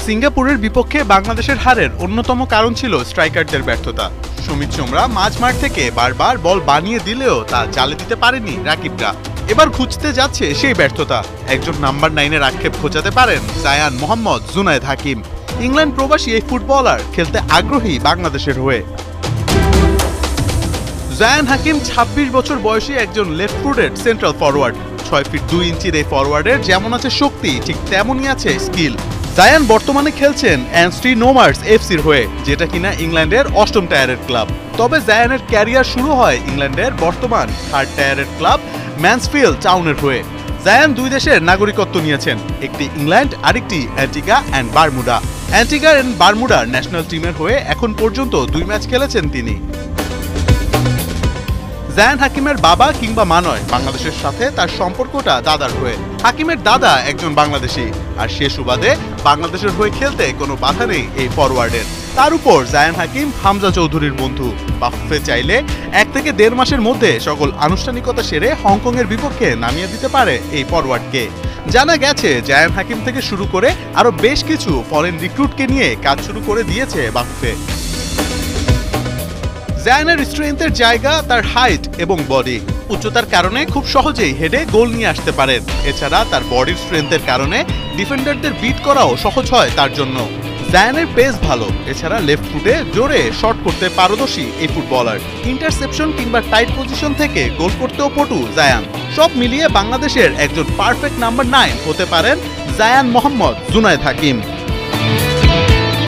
সিঙ্গাপুরের বিপক্ষে বাংলাদেশের হারের অন্যতম কারণ ছিল স্ট্রাইকারদের ব্যর্থতা। সুমিত চোমরা মাঝমাঠ থেকে বারবার বল বানিয়ে দিলেও তা জালে দিতে পারেনি রাকিবরা। এবার খুঁজতে যাচ্ছে সেই ব্যর্থতা। একজন নাম্বার 9-এর আক্ষেপ খোঁচাতে পারেন জায়ান মোহাম্মদ জুনায়েদ হাকিম। ইংল্যান্ড প্রবাসী এই ফুটবলার খেলতে আগ্রহী বাংলাদেশের হয়ে। জায়ান হাকিম 26 বছর বয়সী একজন left footed central forward. 6 feet 2 ইঞ্চির এই ফরওয়ার্ডের যেমন আছে শক্তি, ঠিক তেমনই আছে স্কিল। জায়ান বর্তমানে খেলছেন অ্যানস্টি নোমার্স এফসির হয়ে, যেটা কিনা ইংল্যান্ডের 8ম টায়ারের ক্লাব। তবে জায়ানের ক্যারিয়ার শুরু হয় ইংল্যান্ডের বর্তমান 3rd টায়ারের ক্লাব ম্যান্সফিল্ড টাউনের হয়ে। জায়ান 2 দেশের নাগরিকত্ব নিয়েছেন, একটি ইংল্যান্ড আরেকটি Antigua and Bermuda. Antigua and বারমুডার ন্যাশনাল টিমের হয়ে এখন পর্যন্ত 2 ম্যাচ খেলেছেন তিনি। জায়ান হাকিমের বাবা কিংবা মা নয়, বাংলাদেশের সাথে তার সম্পর্কটা দাদার হয়ে। হাকিমের দাদা একজন বাংলাদেশি, আর সে সুবাদে বাংলাদেশের হয়ে খেলতে কোনো বাধা নেই এই ফরওয়ার্ডের। তার উপর জায়ান হাকিম হামজা চৌধুরীর বন্ধু। বাফুফে চাইলে 1 থেকে 1.5 মাসের মধ্যে সকল আনুষ্ঠানিকতা সেরে হংকংয়ের বিপক্ষে নামিয়ে দিতে পারে এই ফরওয়ার্ডকে। জানা গেছে জায়ান হাকিম থেকে শুরু করে আরো বেশ কিছু ফরেন রিক্রুটকে নিয়ে কাজ শুরু করে দিয়েছে বাফুফে। জায়ানের স্ট্রেংথের জায়গা তার হাইট এবং বডি। উচ্চতার কারণে খুব সহজেই হেডে গোল নিয়ে আসতে পারেন। এছাড়া তার বডির স্ট্রেংথের কারণে ডিফেন্ডারদের বিট করাও সহজ হয় তার জন্য। জায়ানের পেস ভালো, এছাড়া লেফট ফুটে জোরে শট করতে পারদর্শী এই ফুটবলার। ইন্টারসেপশন কিংবা টাইট পজিশন থেকে গোল করতেও পটু জায়ান। সব মিলিয়ে বাংলাদেশের একজন পারফেক্ট নাম্বার 9 হতে পারেন জায়ান মোহাম্মদ জুনায়েদ হাকিম।